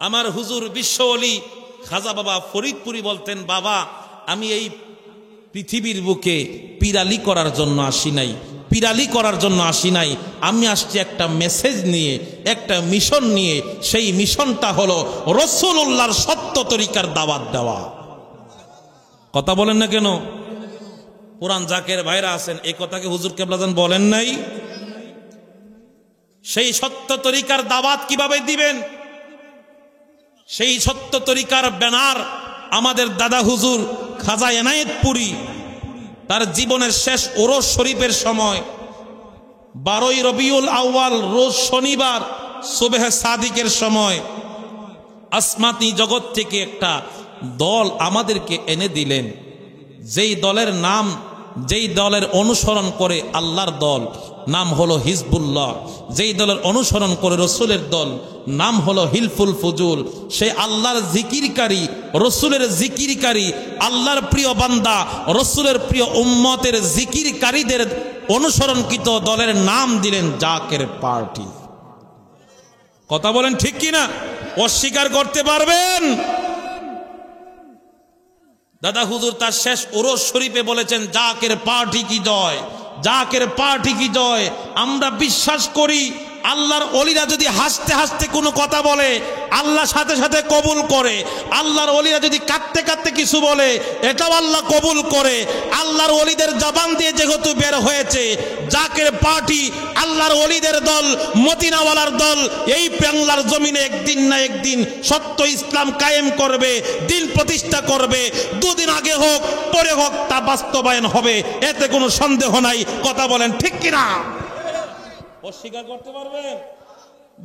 আমার হুজুর বিশ্ব ওলি খাজা বাবা ফরিদপুরি বলতেন, বাবা আমি এই পৃথিবীর বুকে পিরালি করার জন্য আসি নাই, পিরালি করার জন্য আসি নাই, আমি আসছি একটা মেসেজ নিয়ে, একটা মিশন নিয়ে। সেই মিশনটা হলো রাসূলুল্লাহর সত্য তরিকার দাওয়াত দেওয়া। কথা বলেন না কেন? পুরান জাকের ভাইরা আছেন, এই কথাকে হুজুর কেবলাজান বলেন নাই? সেই সত্য তরিকার দাওয়াত কিভাবে দিবেন? সেই সত্য তরিকার ব্যানার আমাদের দাদা হুজুর খাজা এনায়েতপুরী তার জীবনের শেষ ওরস শরীফের সময় 12ই রবিউল আউয়াল রোজ শনিবার সুবহে সাদিকের সময় আসমানি জগৎ থেকে একটা দল আমাদেরকে এনে দিলেন। যেই দলের নাম, যেই দলের অনুসরণ করে আল্লাহর দল, নাম হলো হিজবুল্লাহ। যেই দলের অনুসরণ করে রসুলের দল, নাম হলো হিলফুল ফুজুল। সেই আল্লাহর জিকিরকারী, রসুলের জিকিরকারী, আল্লাহর প্রিয় বান্দা, রসুলের প্রিয় উম্মতের জিকিরকারীদের অনুসরণকৃত দলের নাম দিলেন জাকের পার্টি। কথা বলেন ঠিক কিনা? অস্বীকার করতে পারবেন? দাদা হুজুর তার শেষ ওরস শরীফে বলেছেন, জাকের পার্টি কি জয়, জাকের পার্টি কি জয়। আমরা বিশ্বাস করি আল্লাহর ওলিরা যদি হাসতে হাসতে কোনো কথা বলে, আল্লাহ সাথে সাথে কবুল করে। আল্লাহর ওলিরা যদি কাঁদতে কাঁদতে কিছু বলে, এটাও আল্লাহ কবুল করে। আল্লাহর ওলিদের জবান দিয়ে যেহেতু বের হয়েছে, জাকের পার্টি আল্লাহর ওলিদের দল, মদিনাওয়ালার দল, এই বাংলার জমিনে একদিন না একদিন সত্য ইসলাম কায়েম করবে, দিন প্রতিষ্ঠা করবে। দুদিন আগে হোক পরে হোক তা বাস্তবায়ন হবে, এতে কোনো সন্দেহ নাই। কথা বলেন ঠিক কিনা? অস্বীকার করতে পারবেন?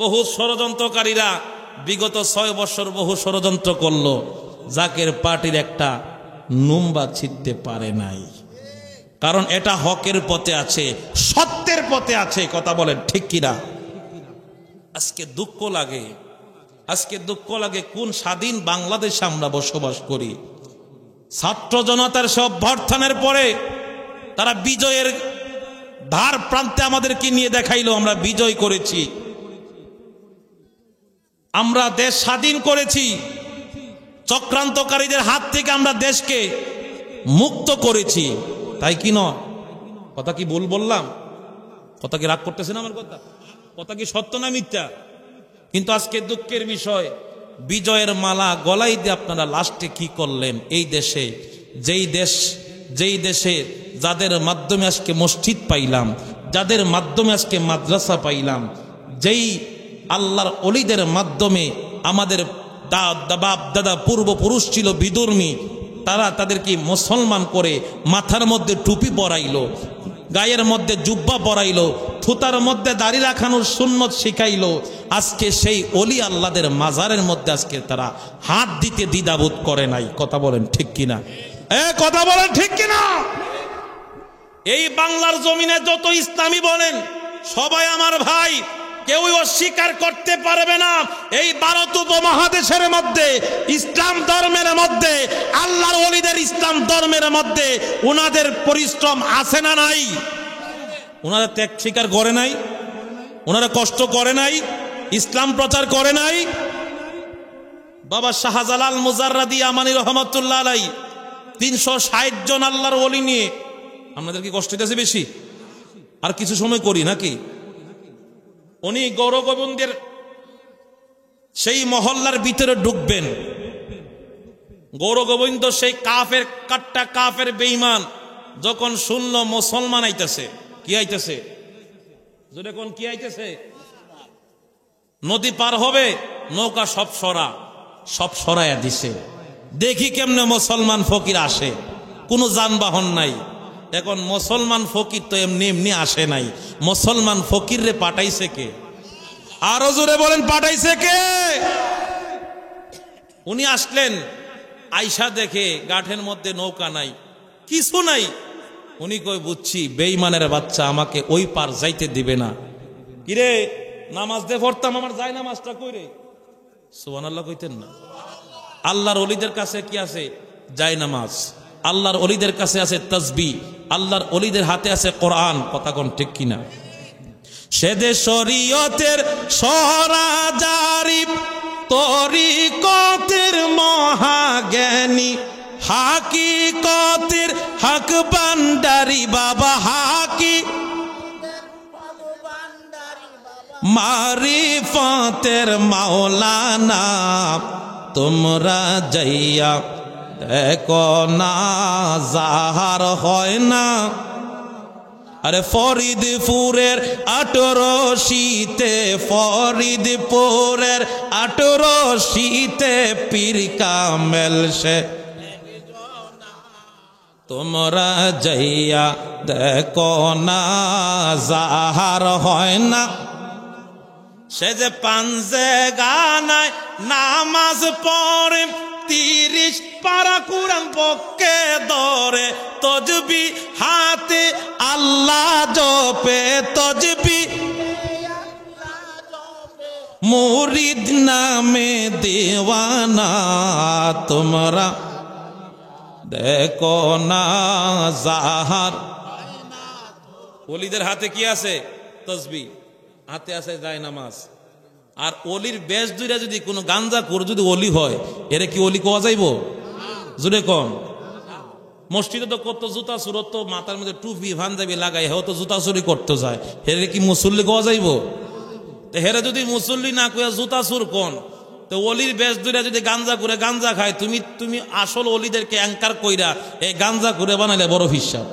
বহু ষড়যন্ত্রকারীরা বিগত 6 বছর বহু ষড়যন্ত্র করলো, জাকের পার্টির একটা নুম্বা ছিঁড়তে পারে নাই। কারণ এটা হকের পথে আছে, সত্যের পথে আছে। কথা বলেন ঠিক কিনা? আজকে দুঃখ লাগে, আজকে দুঃখ লাগে কোন স্বাধীন বাংলাদেশে আমরা বসবাস করি। ছাত্র জনতার সব অভ্যুত্থানের পরে তারা বিজয়ের ধার প্রান্তে আমাদেরকে নিয়ে দেখাইলো আমরা বিজয় করেছি, আমরা দেশ স্বাধীন করেছি, চক্রান্তকারীদের হাত থেকে আমরা দেশকে মুক্ত করেছি। তাই কি নয়? কথা কি ভুল বললাম? কথা কি রাগ করতেছেন আমার কথা? কথা কি সত্য না মিথ্যা? কিন্তু আজকে দুঃখের বিষয়, বিজয়ের মালা গলায় দিয়ে আপনারা লাস্টে কি করলেন? এই দেশে যেই দেশে যাদের মাধ্যমে আজকে মসজিদ পাইলাম, যাদের মাধ্যমে আজকে মাদ্রাসা পাইলাম, যেই আল্লাহর ওলিদের মাধ্যমে আমাদের বাপ দাদা পূর্বপুরুষ ছিল বিধর্মী, তারা তাদেরকে মুসলমান করে মাথার মধ্যে টুপি পরাইলো, গায়ের মধ্যে জুব্বা পরাইলো, থুতার মধ্যে দাড়ি রাখানোর সুন্নত শিখাইলো। আজকে সেই ওলি আল্লাহদের মাজারের মধ্যে আজকে তারা হাত দিতে দ্বিধাবোধ করে নাই। কথা বলেন ঠিক কিনা? কথা বলেন ঠিক কিনা? এই বাংলার জমিনে যত ইসলামী বলেন সবাই আমার ভাই, কেউ অস্বীকার করতে পারবে না এই ভারত উপমহাদেশের মধ্যে ইসলাম ধর্মের মধ্যে, আল্লাহর ওলিদের ইসলাম ধর্মের মধ্যে ওনাদের পরিশ্রম আছে না নাই? ওনারা ত্যাগ স্বীকার করে নাই? ওনারা কষ্ট করে নাই? ইসলাম প্রচার করে নাই? বাবা শাহজালাল মুজাররাদি আমানি রহমাতুল্লাহ আলাইহি 360 জন আল্লাহর ওলি নিয়ে আমাদের কি কষ্ট হইতেছে বেশি? আর কিছু সময় করি নাকি? উনি গৌরগোবিন্দের সেই মহল্লার ভিতরে ঢুকবেন, গৌরগোবিন্দ সেই কাফের কাট্টা কাফের বেঈমান যখন শুনলো মুসলমান আইতেছে, কি আইতেছে? যদি কোন কি আইতেছে? নদী পার হবে, নৌকা সব সরাইয়া দিছে। দেখি কেমনে মুসলমান ফকির আসে, কোনো যানবাহন নাই। এখন মুসলমান ফকির তো এমনি এমনি আসে নাই, মুসলমান ফকির রে পাঠাইছে কে? আরো জোরে বলেন, পাঠাইছে কে? উনি আসলেন, আইসা দেখে গাঠের মধ্যে নৌকা নাই, কিছু নাই। উনি কই বুঝছি বেঈমানের বাচ্চা আমাকে ওই পার যাইতে দিবে না। কিরে নামাজ দে পড়তাম, আমার যাই নামাজটা কইরে সুবহানাল্লাহ কইতেন না? আল্লাহর ওলিদের কাছে কি আছে? যাই নামাজ। আল্লাহর ওলিদের কাছে আছে তাসবিহ, আল্লাহর ওলিদের হাতে আছে কোরআন। কথা কোন ঠিক কিনা? সেদে শরীয়তের সহরাজারি তরিকতের মহাজ্ঞানী, হাকিকতের হক ভান্ডারি বাবা হাকি, মারিফতের মাওলানা। তোমরা যাইয়া দেখো না যাহার হয় না, আরে ফরিদপুরের 18শীতে, ফরিদপুরের 18শীতে পীর কামেল সে। তোমরা যাইয়া দেখো না যাহার হয় না, সে যে পাঞ্জে গানায় নামাজ পড়ে, 30 পারা কুরআন পক্ষে ধরে, তজবি হাতে আল্লাহ জপে, তজবি মুরিদ নামে দেওয়ানা। তোমরা দেখো না যাহার, ওলিদের হাতে কি আছে? তসবি, হাতে আছে যায় নামাজ। আর অলির বেশ দুইরা যদি কোনো গাঞ্জা করে যদি অলি হয়, এরা কি অলি কোয়া যাইব? জুড়ে কম। মসজিদে তো কত জুতা চুরত, মাথার মধ্যে টুপি ভাঞ্জাবি লাগাই, হেও তো জুতা চুরি করতে যায়, হেরে কি মুসল্লি কোয়া যাইব? তো হেরে যদি মুসল্লি না কইয়া জুতা চুর কোন, তো অলির বেশ দুইরা যদি গাঞ্জা করে গাঞ্জা খায়, তুমি আসল অলিদেরকে অ্যাঙ্কার কইরা এই গাঞ্জা করে বানাইলে বড় হিসাব।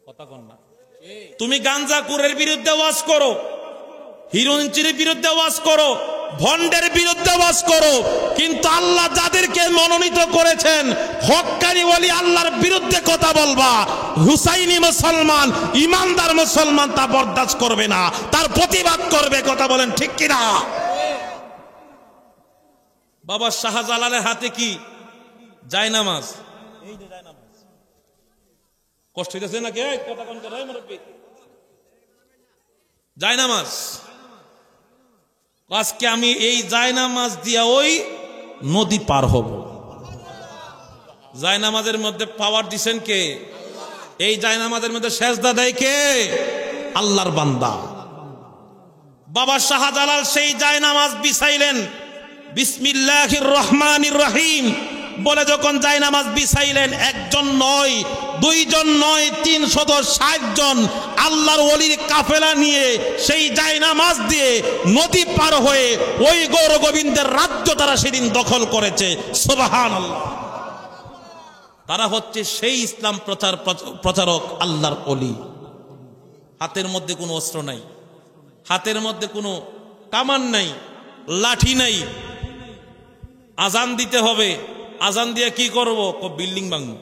কথা কন না? তুমি গাঞ্জা কুরের বিরুদ্ধে ওয়াজ করো, হিরোইনের বিরুদ্ধে ওয়াজ করো, ভন্ডের বিরুদ্ধে ওয়াজ করো, কিন্তু আল্লাহ যাদেরকে মনোনীত করেছেন হক্কানি ওলি, আল্লাহর বিরুদ্ধে কথা বলবা, হুসাইনি মুসলমান, ইমানদার মুসলমান তা বরদাস্ত করবে না, তার প্রতিবাদ করবে। কথা বলেন ঠিক কিনা? বাবা শাহজালালের হাতে কি? জায়নামাজ। এই যে জায়নামাজ, কষ্ট হইতেছে নাকি? কথা কোন করে মুরব্বি? জায়নামাজ। আজকে আমি এই জায়নামাজ দিয়া ওই নদী পার হব। জায়নামাজের মধ্যে পাওয়ার দিছেন কে? এই জায়নামাজের মধ্যে সেজদা দেয় কে? আল্লাহর বান্দা। বাবা শাহজালাল সেই জায়নামাজ বিছাইলেন, বিসমিল্লাহির রহমানির রহিম বলে যখন জায়নামাজ বিছাইলেন, একজন নয়, দুইজন নয়, 360 জন আল্লাহর ওলির কাফেলা নিয়ে সেই জায়নামাজ দিয়ে নদী পার হয়ে ওই গৌর গোবিন্দের রাজ্য তারা সেদিন দখল করেছে। সুবহানাল্লাহ। তারা হচ্ছে সেই ইসলাম প্রচারক আল্লাহর ওলি। হাতের মধ্যে কোনো অস্ত্র নাই, হাতের মধ্যে কোনো কামান নাই, লাঠি নাই। আজান দিতে হবে, আজান দিয়ে কি করব? বিল্ডিং ভাঙবো।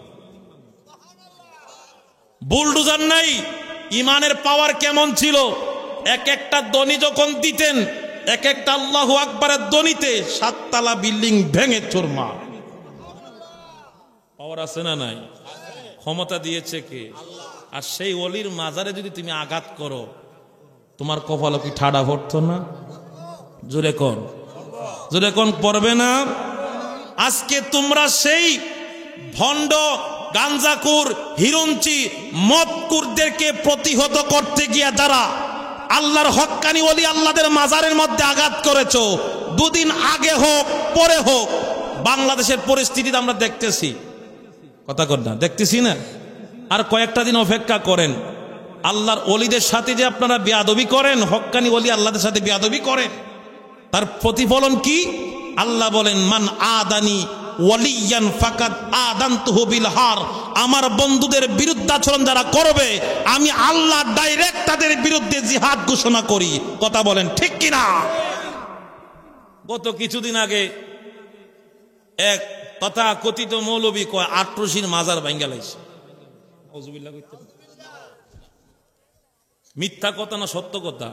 বুলডোজার নাই। ইমানের পাওয়ার কেমন ছিল? এক একটা ধ্বনি যখন দিতেন, এক একটা আল্লাহু আকবারের ধ্বনিতে 7 তলা বিল্ডিং ভেঙে চুরমার। পাওয়ার আছে না নাই? ক্ষমতা দিয়েছে কে? আর সেই ওলির মাজারে যদি তুমি আঘাত করো, তোমার কপালে কি ঠাডা পড়তো না? জোরে কোন, জোরে কোন পড়বে না? আজকে তোমরা সেই ভণ্ড গাঞ্জাকুর, হিরুঞ্চি, মদকুরদেরকে প্রতিহত করতে গিয়া যারা আল্লাহর হক্কানি ওলি আল্লাহদের মাজারের মধ্যে আঘাত করেছো, দুদিন আগে হোক পরে হোক, বাংলাদেশের পরিস্থিতিতে আমরা দেখতেছি। কথা কর না? দেখতেছি না? আর কয়েকটা দিন অপেক্ষা করেন। আল্লাহর ওলিদের সাথে যে আপনারা বেয়াদবি করেন, হক্কানি ওলি আল্লাহদের সাথে বেয়াদবি করেন, তার প্রতিফলন কি? আল্লাহ বলেন, মান আদানি ওয়ালিয়ান ফাকাদ আদানতুহু বিল হার। আমার বন্ধুদের বিরুদ্ধাচরণ যারা করবে, আমি আল্লাহ ডাইরেক্ট তাদের বিরুদ্ধে জিহাদ ঘোষণা করি। কথা বলেন ঠিক কিনা? গত কিছুদিন আগে এক তথা কথিত মৌলবী কয় ৮৮ মাজার ভাঙ্গা লাইছে। মিথ্যা কথা না সত্য কথা?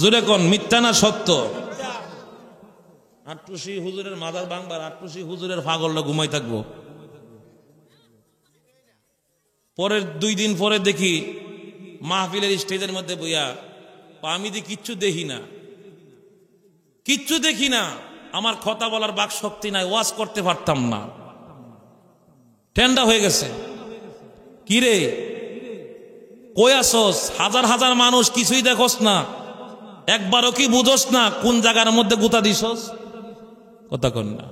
জোরে কোন, মিথ্যা না সত্য? ৮৮ হুজুরের মাজার ভাঙবার ৮৮ হুজুরের পাগলটা ঘুমাই থাকবো। পরের 2 দিন পরে দেখি মাহফিলের স্টেজের মধ্যে বইয়া, আমি দি কিচ্ছু দেখি না, কিচ্ছু দেখি না, আমার কথা বলার বাক শক্তি নাই, ওয়াজ করতে পারতাম না, ঠান্ডা হয়ে গেছে। কিরে কই আসস? হাজার হাজার মানুষ, কিছুই দেখোস না? একবারও কি বুঝোস না কোন জায়গার মধ্যে গুতা দিছস? কথা কন না,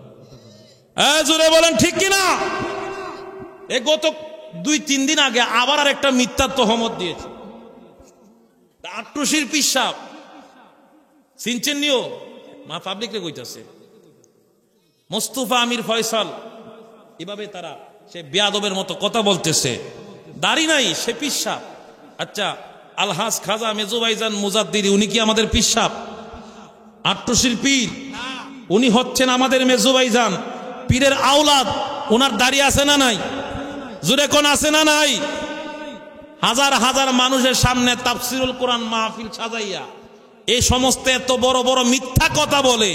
জোরে বলেন ঠিক কিনা? এই গত 2-3 দিন আগে আবার আর একটা মিথ্যার তহমত দিয়েছে। আট্টুসির পিসাব চিনছেন নিও, মা পাবলিক রে কইতাছে মোস্তফা আমির ফয়সাল, এভাবে তারা সে বেয়াদবের মতো কথা বলতেছে, দাড়ি নাই সে পিসাব। আচ্ছা, আলহাজ খাজা মেজুভাইজান মুজাদ্দিদি উনি কি আমাদের পিসাব? আট্টুসির পীর উনি হচ্ছেন আমাদের মেজুভাইজান, পীরের আওলাদ, ওনার দাড়ি আছে না নাই? জুরে কোন আছে না নাই? হাজার হাজার মানুষের সামনে তাফসিরুল কোরআন মাহফিল সাজাইয়া এই সমস্ত এত বড় বড় মিথ্যা কথা বলে,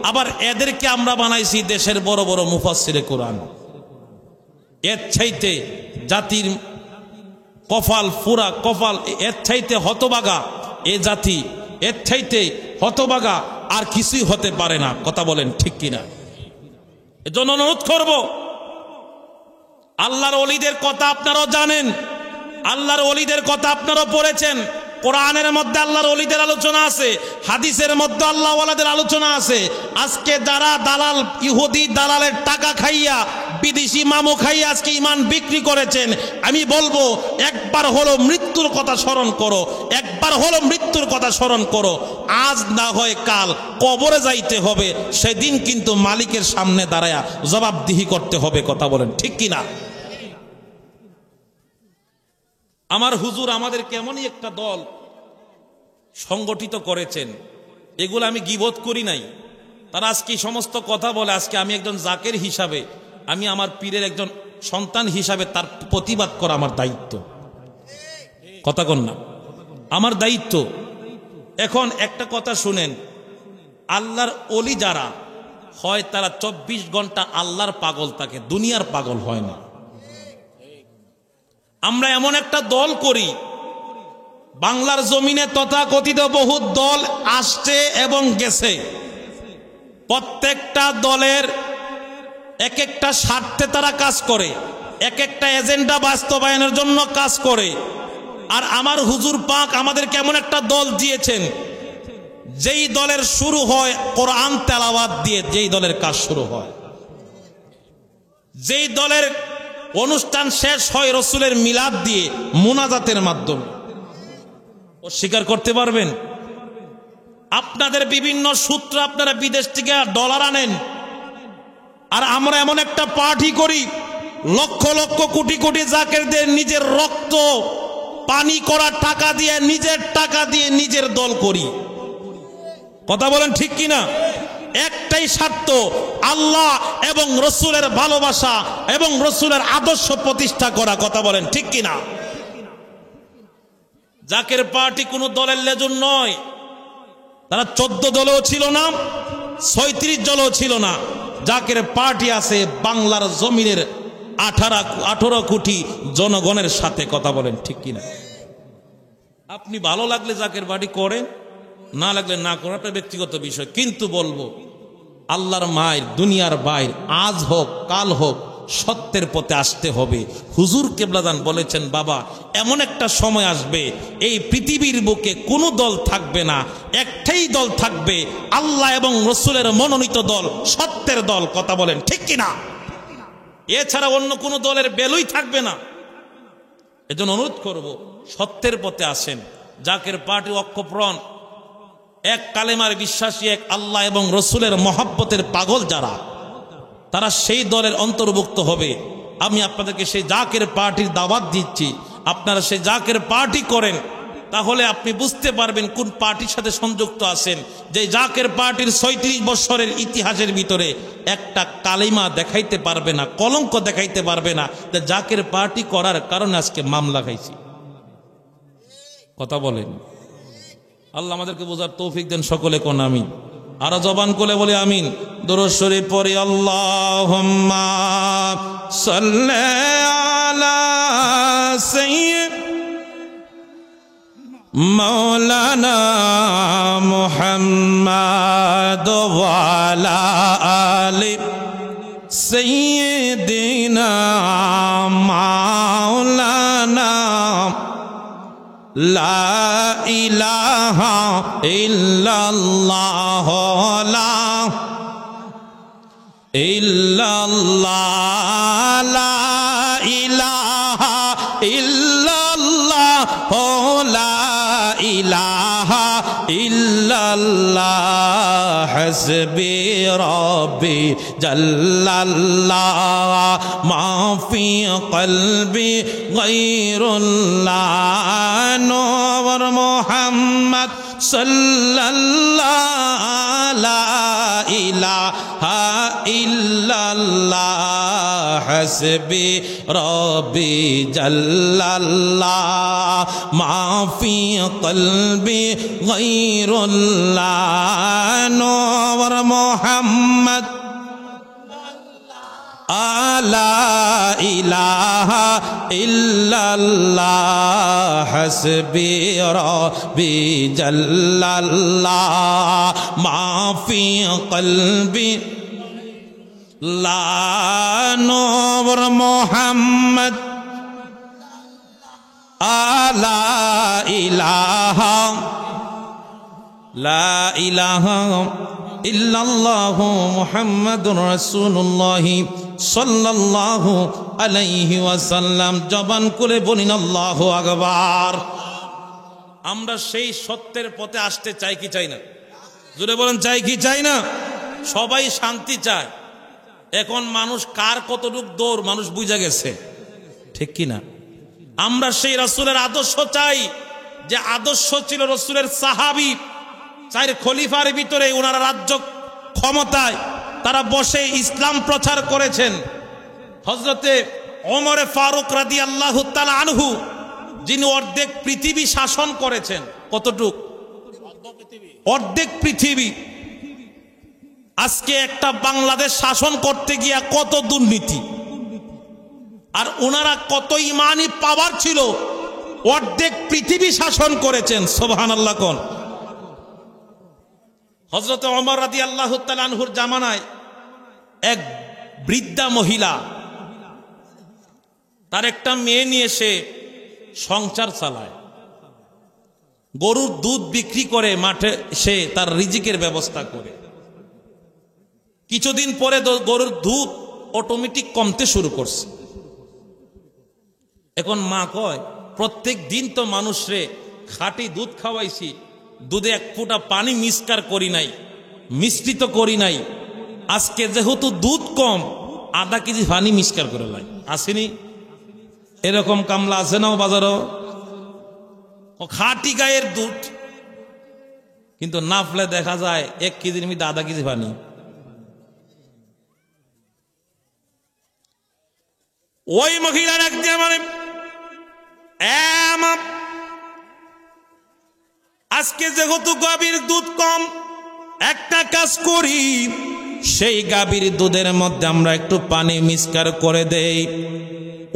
আবার এদেরকে আমরা বানাইছি দেশের বড় বড় মুফাসসিরে কোরআন। এর চাইতে জাতির কপাল ফুরা, কপাল এর চাইতে হতবাগা এ জাতি, এর চাইতে হতবাগা আর কিছুই হতে পারে না। কথা বলেন ঠিক কিনা? এজন্য অনুরোধ করব, আল্লাহর ওলিদের কথা আপনারাও জানেন, আল্লাহর ওলিদের কথা আপনারাও পড়েছেন। কোরআনের মধ্যে আল্লাহর ওলিদের আলোচনা আছে, হাদিসের মধ্যে আল্লাহ ওয়ালাদের আলোচনা আছে। আজকে যারা দালাল, ইহুদি দালালের টাকা খাইয়া, বিদেশি মামু খাইয়া আজকে ইমান বিক্রি করেছেন, আমি বলবো একবার হলো মৃত্যুর কথা স্মরণ করো, একবার হলো মৃত্যুর কথা স্মরণ করো। আজ না হয় কাল কবরে যাইতে হবে, সেদিন কিন্তু মালিকের সামনে দাঁড়ায়া জবাবদিহি করতে হবে। কথা বলেন ঠিক কিনা? আমার হুজুর আমাদের কেমনই একটা দল সংগঠিত করেছেন, এগুলো আমি গীবত করি নাই। তারা আজকে সমস্ত কথা বলে, আজকে আমি একজন জাকের হিসাবে, আমি আমার পীরের একজন সন্তান হিসাবে তার প্রতিবাদ করা আমার দায়িত্ব। কথা কন না, আমার দায়িত্ব। এখন একটা কথা শুনেন, আল্লাহর ওলি যারা হয় তারা 24 ঘন্টা আল্লাহর পাগল থাকে, দুনিয়ার পাগল হয় না। আমরা এমন একটা দল করি, বাংলার জমিনে তথাকথিত বহু দল আসছে এবং গেছে, প্রত্যেকটা দলের এক একটা স্বার্থে তারা কাজ করে, এক একটা এজেন্ডা বাস্তবায়নের জন্য কাজ করে। আর আমার হুজুর পাক আমাদেরকে এমন একটা দল দিয়েছেন, যেই দলের শুরু হয় কোরআন তেলাওয়াত দিয়ে, যেই দলের কাজ শুরু হয়, যেই দলের অনুষ্ঠান শেষ হয় রসুলের মিলাদ দিয়ে, মুনাজাতের মাধ্যমে। অস্বীকার করতে পারবেন? আপনাদের বিভিন্ন সূত্র, আপনারা বিদেশ থেকে ডলার আনেন, আর আমরা এমন একটা পার্টি করি, লক্ষ লক্ষ কোটি কোটি জাকেরদের নিজের রক্ত পানি করা টাকা দিয়ে, নিজের টাকা দিয়ে নিজের দল করি। কথা বলেন ঠিক কিনা? একটাই স্বার্থ, আল্লাহ এবং রসুলের ভালোবাসা এবং রসুলের আদর্শ প্রতিষ্ঠা করা। কথা বলেন ঠিক কিনা? জাকের পার্টি কোনো দলের লেজন নয়, তারা 14 দলও ছিল না, 36 দলও ছিল না। জাকের পার্টি আছে বাংলার জমিনের 18 কোটি জনগণের সাথে। কথা বলেন ঠিক কিনা? আপনি ভালো লাগলে জাকের পার্টি করেন, না লাগলে না করেন, আপনার ব্যক্তিগত বিষয়। কিন্তু বলবো, আল্লাহর মায়ের, দুনিয়ার বাইর, আজ হোক কাল হোক সত্যের পথে আসতে হবে। হুজুর কেবলাদান বলেছেন, বাবা এমন একটা সময় আসবে এই পৃথিবীর বুকে কোনো দল থাকবে না, একটাই দল থাকবে, আল্লাহ এবং রসুলের মনোনীত দল, সত্যের দল। কথা বলেন ঠিক কিনা? এছাড়া অন্য কোনো দলের বেলুই থাকবে না। এজন্য অনুরোধ করব, সত্যের পথে আসেন। জাকের পার্টি অক্ষপ্রণ, এক কালেমার বিশ্বাসী, এক আল্লাহ এবং রসুলের মহাব্বতের পাগল যারা, তারা সেই দলের অন্তর্ভুক্ত হবে। আমি আপনাদেরকে সেই জাকের পার্টির দাওয়াত দিচ্ছি, আপনারা সেই জাকের পার্টি করেন, তাহলে আপনি বুঝতে পারবেন কোন পার্টির সাথে সংযুক্ত আছেন। যে জাকের পার্টির 36 বছরের ইতিহাসের ভিতরে একটা কালিমা দেখাইতে পারবে না, কলঙ্ক দেখাইতে পারবে না যে জাকের পার্টি করার কারণে আজকে মামলা খাইছি। কথা বলেন। আল্লাহ আমাদেরকে বোঝার তৌফিক দেন, সকলে কোন আমিন। আরো জবান কোলে বলে আমিন। দুরূদ শরীফ পড়ি, আল্লাহুম্মা সাল্লি আলা সাইয়্যিদ মাওলানা মুহাম্মাদ ওয়া আলা আলি সাইয়্যিদিনা মাওলানা লা ইলাহা ইল্লাল্লাহ লা ইল্লাল্লাহ লা ইলাহা ইল্লাল্লাহ লা ইলাহা ইল্লাল্লাহ হাসবি রব্বি জাল্লাল্লাহ মা ফি কলবি গায়রুল্লাহ নূর মুহাম্মদ সাল্লাল্লাহ লা ইলাহা ইল্লাল্লাহ হাসবি রব্বি জাল্লাল্লাহ মা ফি কলবি গায়রুল্লাহ নূর মুহাম্মদ লা ইলাহা ইল্লাল্লাহ হাসবি রব্বি জাল্লাল্লাহ মা ফি কলবি লা নূর মুহাম্মদ লা ইলাহা লা ইলাহা ইল্লাল্লাহু মুহাম্মাদুর রাসূলুল্লাহ সাল্লাল্লাহু আলাইহি ওয়াসাল্লাম। জবান করে বলিন আল্লাহু আকবার। আমরা সেই সত্যের পথে আসতে চাই কি চাই না? জোরে বলেন চাই কি চাই না? সবাই শান্তি চায়। এখন মানুষ কার কতটুক দৌড় মানুষ বুঝা গেছে, ঠিক কি না? আমরা সেই রাসূলের আদর্শ চাই যে আদর্শ ছিল রাসূলের সাহাবী, চার খলিফার ভিতরে ওনারা রাজ্য ক্ষমতায় তারা বসে ইসলাম প্রচার করেছেন। হযরতে ওমর ফারুক রাদিয়াল্লাহু তাআলা আনহু যিনি অর্ধেক পৃথিবী শাসন করেছেন। কতটুক? অর্ধেক পৃথিবী। আজকে একটা বাংলাদেশ শাসন করতে গিয়া কত দুর্নীতি, আর ওনারা কত ইমানি পাওয়ার ছিল, অর্ধেক পৃথিবী শাসন করেছেন। সুবহানাল্লাহ কোন। হযরত ওমর রাদিয়াল্লাহু তাআলা আনহুর জামানায় এক বৃদ্ধা মহিলা তার একটা মেয়ে নিয়ে সে সংসার চালায়, গরুর দুধ বিক্রি করে মাঠে সে তার রিজিকের ব্যবস্থা করে। কিছুদিন পরে গরুর দুধ অটোমেটিক কমতে শুরু করছে। এখন মা কয়, প্রত্যেক দিন তো মানুষরে খাঁটি দুধ খাওয়াইছি, দুধে এক ফোঁটা পানি মিক্সকার করি নাই, মিশ্রিত করি নাই, আজকে যেহেতু দুধ কম আধা কেজি পানি মিক্সকার করে লাই। আসেনি এরকম কামলা? আছে না বাজারও? খাঁটি গায়ের দুধ, কিন্তু নাফলে দেখা যায় 1 কেজির মধ্যে আধা কেজি পানি। ওই মহিলার একদিন মানে আজকে যেহেতু গাভীর দুধ কম, একটা কাজ করি, সেই গাভীর দুধের মধ্যে আমরা একটু পানি মিক্সকার করে দেই।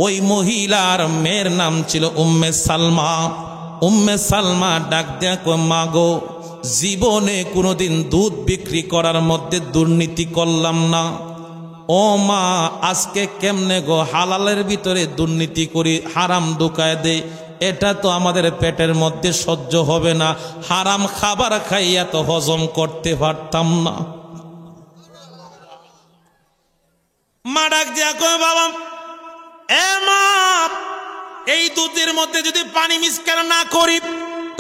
ওই মহিলার মেয়ের নাম ছিল উম্মে সালমা। উম্মে সালমা ডাক দেয়া কয়, মা গো, জীবনে কোনোদিন দুধ বিক্রি করার মধ্যে দুর্নীতি করলাম না। ও মা, আজকে কেমনে গো হালালের ভিতরে দুর্নীতি করি, হারাম ঢুকায় দেই, এটা তো আমাদের পেটের মধ্যে সহ্য হবে না। হারাম খাবার খাইয়া তো হজম করতে পারতাম না। মা ডাক দিয়া কয়, বাবা মা, এই দুধের মধ্যে যদি পানি মিক্সকার না করি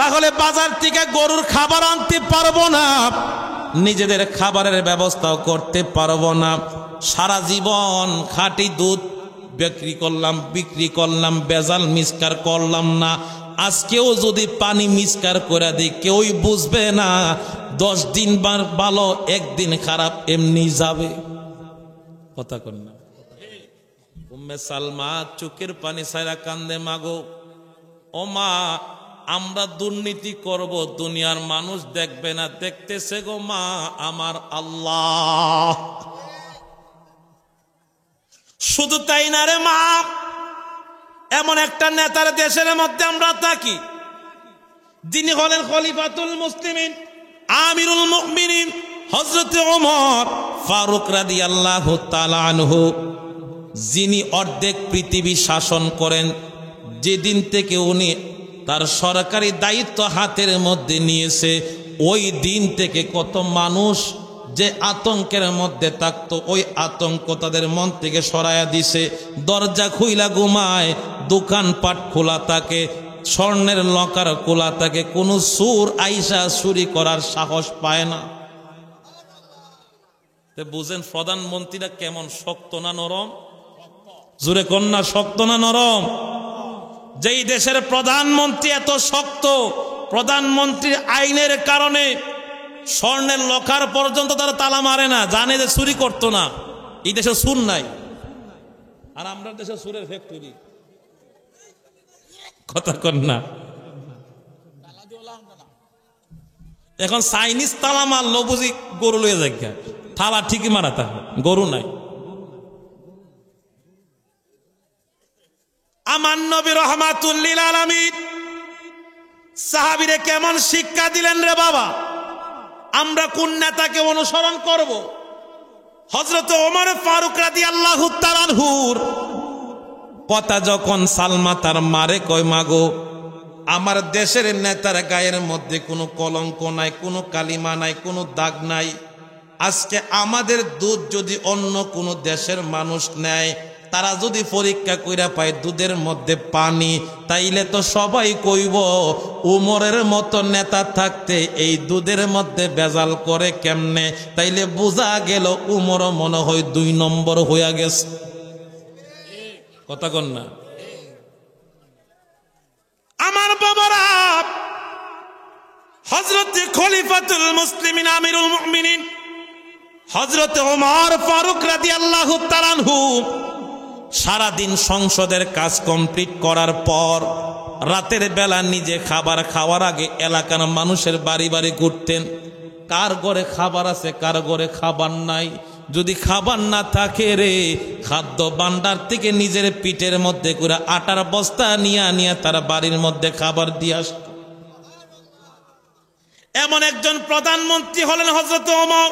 তাহলে বাজার থেকে গরুর খাবার আনতে পারবো না, নিজেদের খাবারের ব্যবস্থাও করতে পারবো না। সারা জীবন খাঁটি দুধ বিক্রি করলাম, বেজাল মিক্সকার করলাম না। আজকেও যদি পানি মিক্সকার করে দিই কেউই বুঝবে না। 10 দিন ভালো, 1 দিন খারাপ, এমনি যাবে। কথা কন না? উম্মে সালমা চোখের পানি ছাইরা কান্দে, মাগো ও মা, আমরা দুর্নীতি করব, দুনিয়ার মানুষ দেখবে না, দেখতেছে গো মা আমার আল্লাহ। শুধু তাই না রে মা, এমন একটা নেতার দেশের মধ্যে আমরা থাকি যিনি হলেন খলিফাতুল মুসলিমিন, আমিরুল মুমিনিন হযরত ওমর ফারুক রাদিয়াল্লাহু তাআলা আনহু, যিনি অর্ধেক পৃথিবী শাসন করেন। যেদিন থেকে উনি তার সরকারি দায়িত্ব হাতের মধ্যে নিয়েছে, ওই দিন থেকে কত মানুষ যে আতঙ্কের মধ্যে থাকতো ওই আতঙ্ক তাদের মন থেকে সরাইয়া দিছে। দরজা খুইলা ঘুমায়, দোকানপাট খোলা থাকে, স্বর্ণের লকার খোলা থাকে, কোনো চোর আইসা চুরি করার সাহস পায় না। বুঝেন প্রধানমন্ত্রীরা কেমন শক্ত না নরম? জোরে কন্যা, শক্ত না নরম? যেই দেশের প্রধানমন্ত্রী এত শক্ত, প্রধানমন্ত্রীর আইনের কারণে স্বর্ণের লকার পর্যন্ত তারা তালা মারে না, জানে যে চুরি করতো না। এই দেশে সুর নাই, আর আমরা দেশে সুরের ফ্যাক্টরি। কথা কন্যা, এখন চাইনিজ তালা মারলো বুঝি গরু লয়ে যায়, থালা ঠিকই মারা থাকে, গরু নাই। আমার নবী রাহমাতুল লিল আলামিন সাহাবীরে কেমন শিক্ষা দিলেন রে বাবা। আমরা কোন নেতাকে অনুসরণ করব? হযরত ওমর ফারুক রাদিয়াল্লাহু তাআলা আনহুর কথা যখন সালমা তার মারে কয়, মাগো আমার দেশের নেতার গায়ের মধ্যে কোনো কলঙ্ক নাই, কোনো কালিমা নাই, কোনো দাগ নাই। আজকে আমাদের দুধ যদি অন্য কোনো দেশের মানুষ নেয়, তারা যদি পরীক্ষা কইরা পায় দুধের মধ্যে পানি, তাইলে তো সবাই কইব উমরের মতো নেতা থাকতে এই দুধের মধ্যে ভেজাল করে কেমনে। তাইলে বোঝা গেল উমরও মনে হয় 2 নম্বর হইয়া গেছে। কথা কন না আমার বাবারা। হযরত খলিফাতুল মুসলিমিন আমিরুল মুমিনিন হযরত ওমর ফারুক রাদিয়াল্লাহু তাআলা আনহু সারাদিন সংসদের কাজ কমপ্লিট করার পর রাতের বেলা নিজে খাবার খাওয়ার আগে এলাকার মানুষের বাড়ি বাড়ি ঘুরতেন। কার ঘরে খাবার আছে, কার ঘরে খাবার নাই। যদি খাবার না থাকে রে, খাদ্য ভান্ডার থেকে নিজের পিঠের মধ্যে করে আটার বস্তা নিয়ে তার বাড়ির মধ্যে খাবার দিয়ে আসত। এমন একজন প্রধানমন্ত্রী হলেন হযরত ওমর।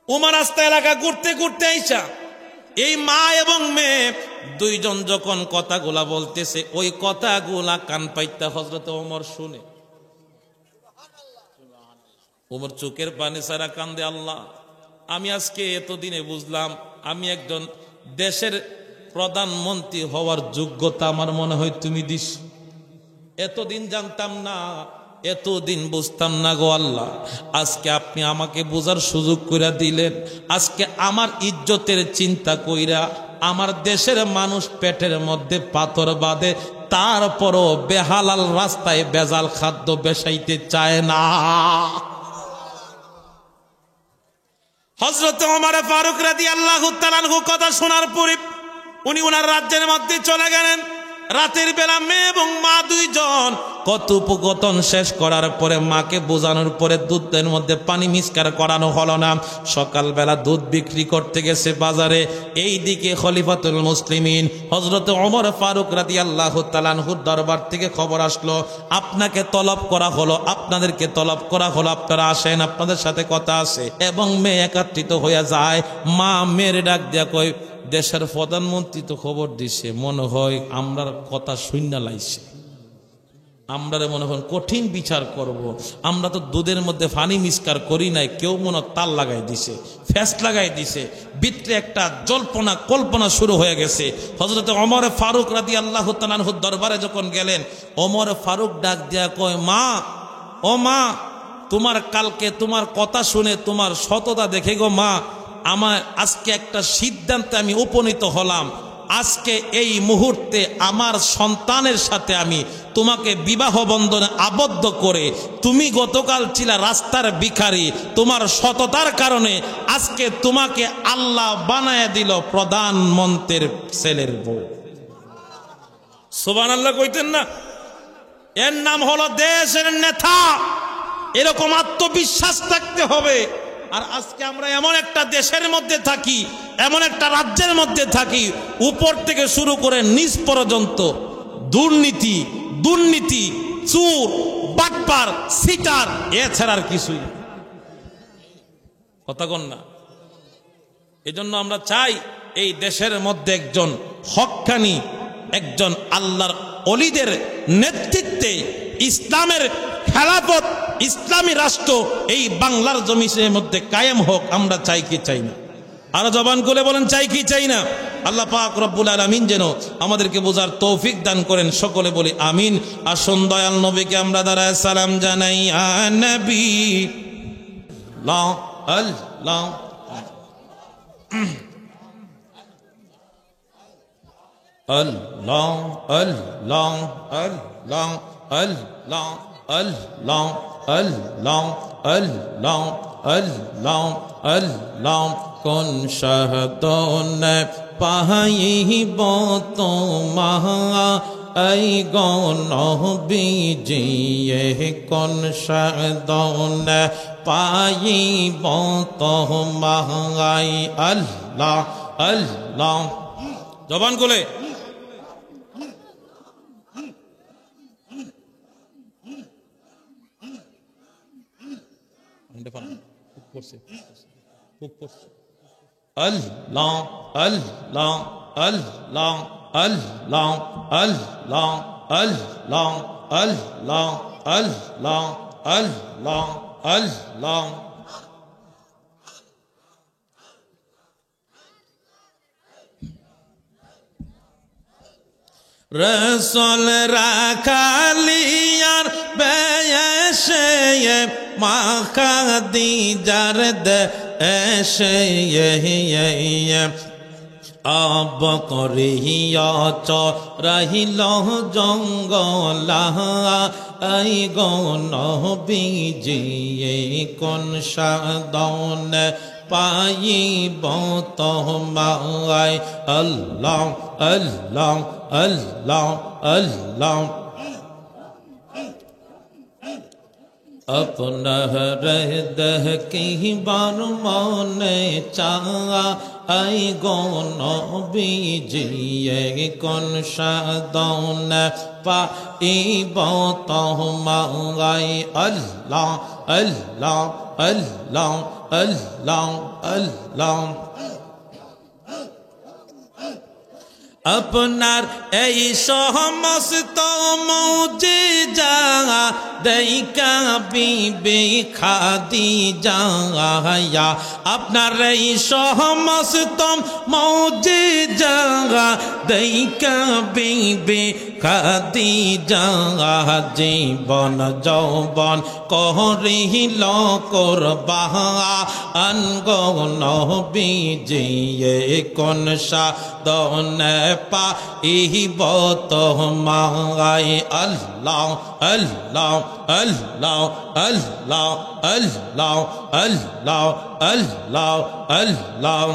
ওমর রাস্তা এলাকা ঘুরতে ঘুরতে আইসা এই মা এবং মেয়ে দুইজন যখন কথাগুলা বলতেছে, ওই কথাগুলা কান পাইতা হযরত ওমর শুনে। ওমর চোখের পানি সারা কান্দে, আল্লাহ আমি আজকে এতদিনে বুঝলাম আমি একজন দেশের প্রধানমন্ত্রী হওয়ার যোগ্যতা আমার মনে হয় তুমি দিস। এতদিন জানতাম না, এতদিন বুঝতাম না গো আল্লাহ। আজকে আপনি আমাকে বোঝার সুযোগ কইরা দিলেন। আজকে আমার ইজ্জতের চিন্তা কইরা আমার দেশের মানুষ পেটের মধ্যে পাথর বাঁধে, তারপরও বেহালাল রাস্তায় বেজাল খাদ্য বেসাইতে চায় না। হযরত ওমর ফারুক রাদিয়াল্লাহু তাআলা আনহু কথা শোনার পরে উনি ওনার রাজ্যের মধ্যে চলে গেলেন। রাতের বেলা মেয়ে এবং মা দুইজন কথোপকথন শেষ করার পরে মাকে বোঝানোর পরে দুধের মধ্যে পানি মিক্সচার করানো হলো না। সকালবেলা দুধ বিক্রি করতে গেছে বাজারে। এই দিকে খলিফাতুল মুসলিমিন হযরত ওমর ফারুক রাদিয়াল্লাহু তাআলা আনহুর দরবার থেকে খবর আসলো, আপনাকে তলব করা হলো, আপনাদেরকে তলব করা হলো, আপনারা আসেন, আপনাদের সাথে কথা আছে। এবং মেয়ে একত্রিত হয়ে যায়। মা মেয়ের ডাক দিয়া কয়, দেশের প্রধানমন্ত্রী তো খবর দিছে, মনে হয় আমরার কথা শুইনা লাইছে, আমরা মনে হয় কঠিন বিচার করব। আমরা তো দুধের মধ্যে পানি মিক্সচার করি নাই, কেউ মনে তাল লাগাই দিছে, ফ্যাস লাগাই দিছে। ভিতরে একটা জল্পনা কল্পনা শুরু হয়ে গেছে। হযরত ওমর ফারুক রাদিয়াল্লাহু তাআলা আনহুর দরবারে যখন গেলেন, ওমর ফারুক ডাক দিয়া কয়, মা ও মা, তোমার কালকে তোমার কথা শুনে তোমার সততা দেখে গো মা, আমার আজকে একটা সিদ্ধান্তে আমি উপনীত হলাম। আজকে এই মুহূর্তে আমার সন্তানের সাথে আমি তোমাকে বিবাহ বন্ধনে আবদ্ধ করে, তুমি গতকাল ছিলা রাস্তার ভিখারি, তোমার সততার কারণে আজকে তোমাকে আল্লাহ বানায় দিল প্রধানমন্ত্রীর ছেলের বউ। সুবহানাল্লাহ কইতেন না? এর নাম হলো দেশের নেতা। এরকম আত্মবিশ্বাস থাকতে হবে। আর আজকে আমরা এমন একটা দেশের মধ্যে থাকি, এমন একটা রাজ্যের মধ্যে থাকি, উপর থেকে শুরু করে নিচ পর্যন্ত দুর্নীতি, দুর্নীতি, চোর, বাটপার, সিটার, এছাড়া আর কিছুই কথা কন না। এজন্য আমরা চাই এই দেশের মধ্যে একজন হক্কানি, একজন আল্লাহর ওলিদের নেতৃত্বে ইসলামের খেলাফত, ইসলামী রাষ্ট্র এই বাংলার জমিনের মধ্যে কায়েম হোক, আমরা চাই কি চাই না? আরো জবান করে বলেন, চাই কি চাই না? আল্লাহ পাক রব্বুল আলামিন যেন আমাদেরকে বোঝার তৌফিক দান করেন, সকলে বলি আমিন। আসুন দয়াল নবীকে আমরা দাঁড়ায় সালাম জানাই। আ নবী লা আল্লাহ আল্লাহ আল্লাহ আল্লাহ আল্লাহ আল্লাহ আল্লাহ আল্লাহ আল্লাহ আল্লাহ। কোন শাহদনে পাইব তোমায় গো নবীজি, কোন শাহদনে পাইব তোমায়। আল্লাহ আল্লাহ জবান খুলে আল্লাহ আল্লাহ আল্লাহ আল্লাহ আল্লাহ আল্লাহ আল্লাহ আল্লাহ আল্লাহ আল্লাহ। রসুল রাখালিয়ার বেশে মা খাদিজার দেশে আব করিয়া চরাইল জঙ্গলা আই গো নবীজি, কোন সাধন পাইব তোমায়। আল্লাহ আল্লাহ আল্লাহ আল্লাহ। আপনার দেখিবার মনে চাই গো নবীজি, কোন সাধন পাইব তোমায়। আল্লাহ আল্লাহ আল্লাহ আল্লাহ আল্লাহ। আপনার এই সমস্ত মুজিজা দেখা বিবি খাদিজা, আপনার এই সমস্ত মুজিজা দেখা বিবি খাদিজা, জীবন যৌবন করিল কুরবান গো নবীজি, কোন সাধনে পাইব তোমায়। আল্লাহ আল্লাহ আল্লাহ আল্লাহ আল্লাহ আল্লাহ আল্লাহ আল্লাহ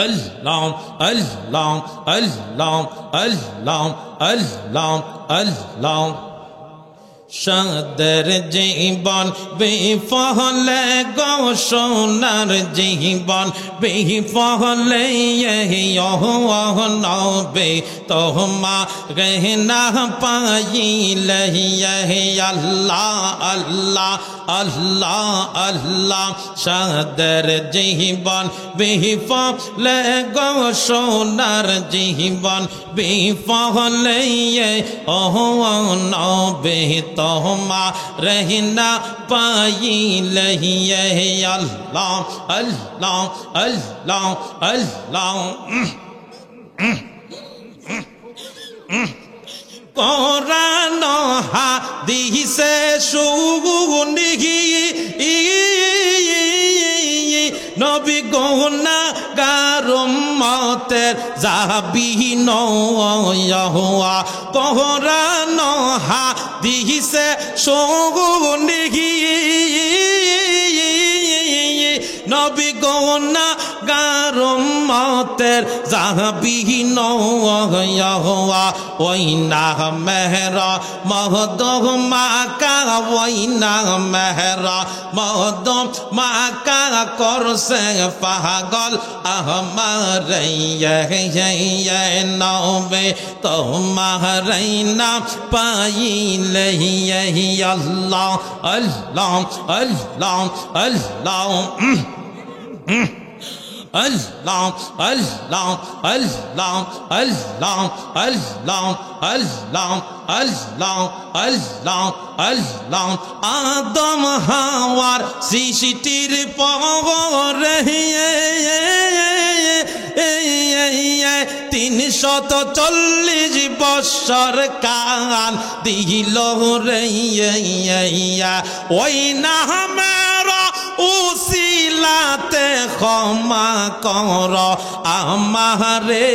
আল্লাহ আল্লাহ আল্লাহ আল্লাহ আল্লাহ আল্লাহ। সাদের জীবন বিফলে গো সোনার জীবন বিফলে নবে তোমা গহনা পাইলে। আল্লাহ আল্লাহ আল্লাহ আল্লাহ। সাদের জীবন বিফলে গো সোনার জীবন বিফলে নবে তোমা রহনা পাইলে। আল্লাহ আল্লাহ আল্লাহ আল্লাহ। কোরআন হাদিসে শুনি নবী গুনাহগার উম্মতের যাবি নয়া। কোরআন হাদিসে শুনি নবী গুনাহগার উম্মতের যাবি নয়া। ওই না মেহরা মহদম মাকা, ওই না মেহরা মহদম মাকা করছে পাগল আমার নবে তোমার নাম পাইলে। আল্লাহ আল্লাহ আল্লাহ আল্লাহ। আল্লাহ আল্লাহ আল্লাহ আল্লাহ আল্লাহ আল্লাহ আল্লাহ আল্লাহ আল্লাহ আদম হাওয়ার সৃষ্টির পরে 340 বৎসর কাল দিল রে ওই নামের উসিলাতে ক্ষমা কর আমারে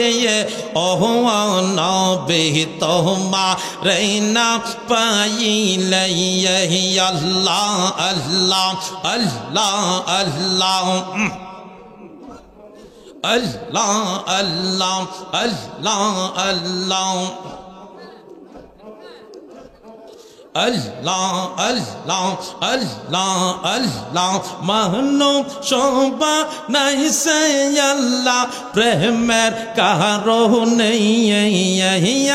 ও নবী তোমারে না পাইলে আল্লাহ আল্লাহ আল্লাহ আল্লাহ Allah, Allah, Allah, Allah, Allah, Allah, Allah, Allah, মানো শোভা নাই সে আল্লাহ প্রেমের কারণে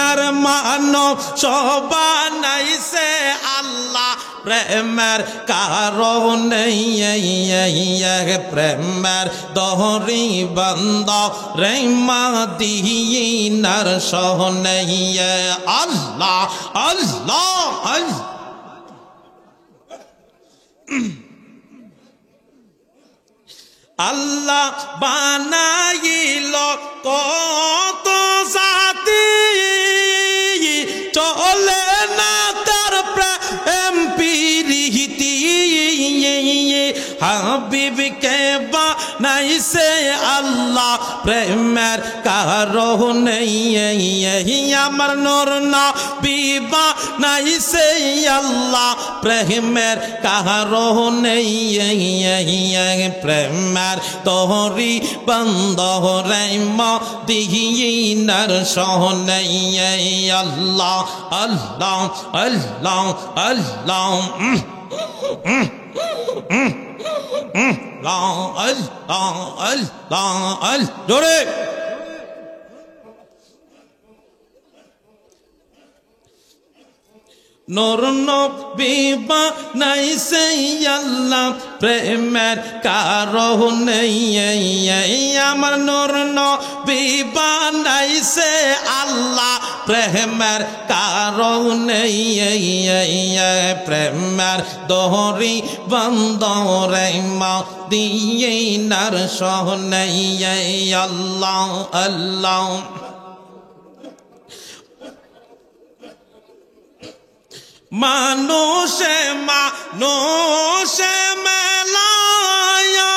আর মানো শোভা নাই সে আল্লাহ প্রেমের কারণে প্রেমের দহরি বন্ধ রে মদিনার শহরে আল্লাহ আল্লাহ আল্লাহ বানাইল কত জাতি চলে না তার প্রেম প্রীতি হাবিবকে বানাইছে আল্লাহ প্রেমের কারণে আমার নূর নবী বানাইছে আল্লাহ প্রেমের কারণে প্রেমের তহরি বন্ধ রে মদিনার শহরে আল্লাহ আল্লাহ আল্লাহ আল্লাহ জোরে নূর নবী বানাইছে আল্লাহ প্রেমের কারণে আমার নূর নবী বানাইছে আল্লাহ প্রেমের কারণে প্রেমের দহরি বন্ধ রে মদিনার শহরে আল্লাহ আল্লাহ মানুষে মেলায়া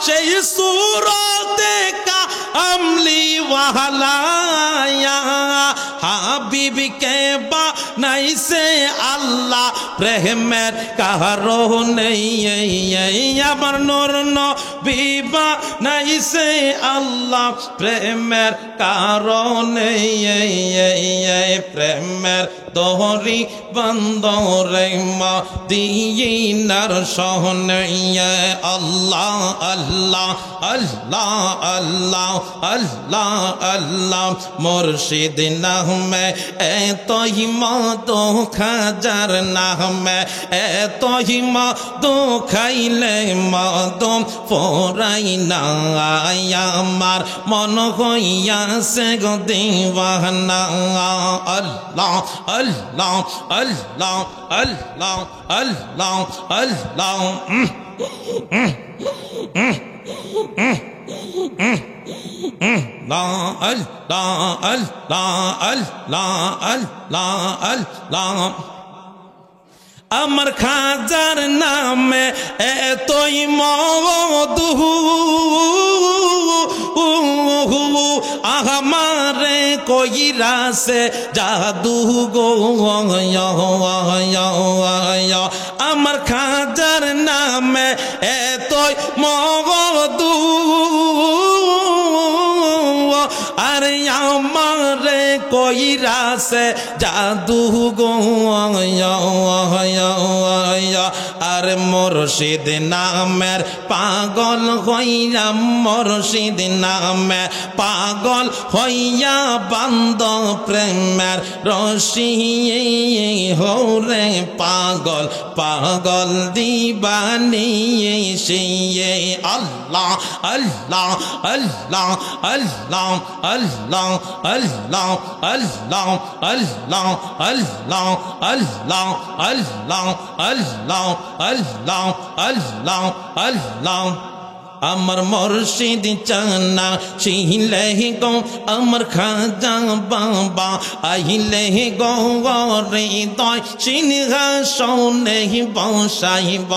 সেই সুরতে কামলি ওয়ালায়া হাবিবকে বানাইছে আল্লাহ প্রেমের কারণে আমার নূর নবী বানাইছে আল্লাহ প্রেমের কারণে প্রেমের দহরি বন্ধ রে মদিনার শহরে আল্লাহ আল্লাহ আল্লাহ আল্লাহ আল্লাহ আল্লাহ মুর্শিদ নামে এতই মধু খাজার নামে এতই মধু খাইলে মধু ফোরাই না আমার মন হইয়াছে গো দিওয়ানা আল্লাহ আল্লাহ আল্লাহ আল্লাহ আল্লাহ আল্লাহ আমার খাজার নামে এতই মধু আমারে কইরাছে জাদু গো আমার খাজার নামে এতই মধু আরে আমারে কইরাছে জাদু গো আর মুর্শিদ নামের পাগল হইয়া মুর্শিদ নামের পাগল হইয়া বান্দ প্রেমের রশি হরে পাগল পাগল দিবানি সে আল্লাহ আল্লাহ আল্লাহ আল্লাহ আল্লাহ আল্লাহ আল্লাহ আল্লাহ আল্লাহ আল্লাহ আল্লাহ আল্লাহ আল্লাহ আল্লাহ আল্লাহ আমার মুর্শিদ চানা ছিলে গো আমার খাজা বাবা আইলে গো হৃদয় সিংহাসনে বসাইব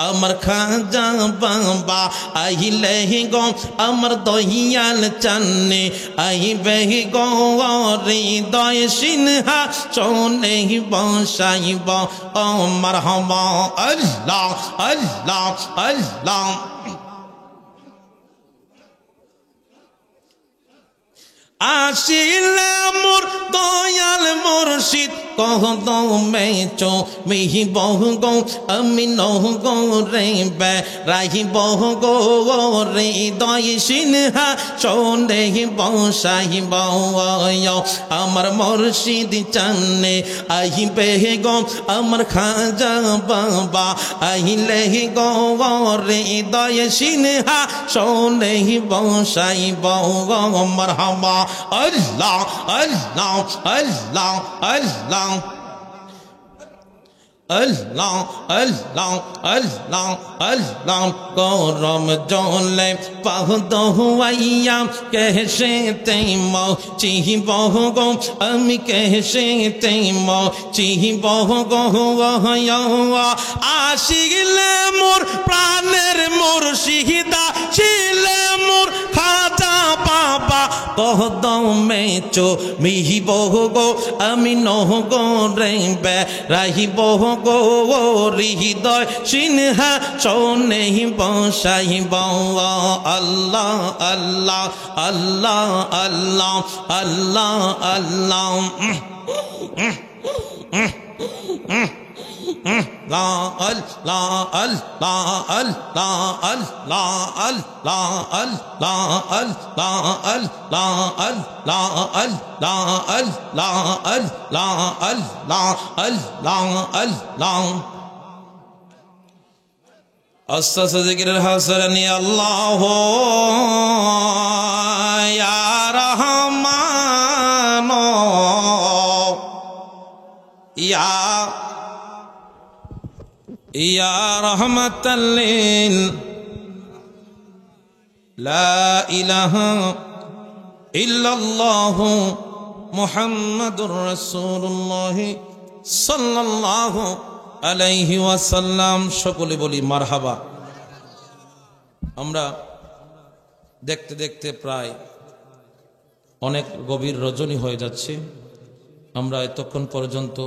আমার খাজা বাবা আইলে গো আমার দহিয়াল চান্নে আইবে গো হৃদয় সিংহাসনে বসাইব ও মারহাবা আল্লাহ আল্লাহ আল্লাহ আসিলে মোর দয়াল মুর্শিদ কদমে চুমিহি বহু গো আমি নহু গো রে বে রাহি বহু গো হৃদয় সিংহাসনে বসাইব আমার মুর্শিদ চান্নে আইবে গো আমার খাজা বাবা আইলে গো হৃদয় সিংহাসনে বসাইব মারহাবা আল্লাহ আল্লাহ আল্লাহ আল্লাহ আল্লাহ আল্লাহ আল্লাহ আল্লাহ গরম জলে পাহদ হুয়াইয়া কেসে তেম চিহিব গো আমি কেসে তেম চিহিব গো আসিলে মোর প্রাণের মুর্শিদা ছিলে মোর খাজা বাবা কদমে চুমিব গো আমি নহ গো রে বে রাহিব গো হৃদয় সিংহাসনে বসাইব আল্লাহ আল্লাহ আল্লাহ আল্লাহ আল্লাহ আল্লাহ লা আল্লাহ আল্লাহ আল্লাহ আল্লাহ আল্লাহ আল্লাহ আল্লাহ আল্লাহ আল্লাহ আল্লাহ আল্লাহ আল্লাহ আল্লাহ আল্লাহ আল্লাহ আস্তে জিকিরের হাসরানি আল্লাহ ইয়া রহমান ইয়া রহমাতাল লিল লা ইলাহা ইল্লাল্লাহ মুহাম্মাদুর রাসূলুল্লাহ সাল্লাল্লাহু আলাইহি ওয়াসাল্লাম। সকলে বলি মারহাবা। আমরা দেখতে দেখতে প্রায় অনেক গভীর রজনী হয়ে যাচ্ছে। আমরা এতক্ষণ পর্যন্ত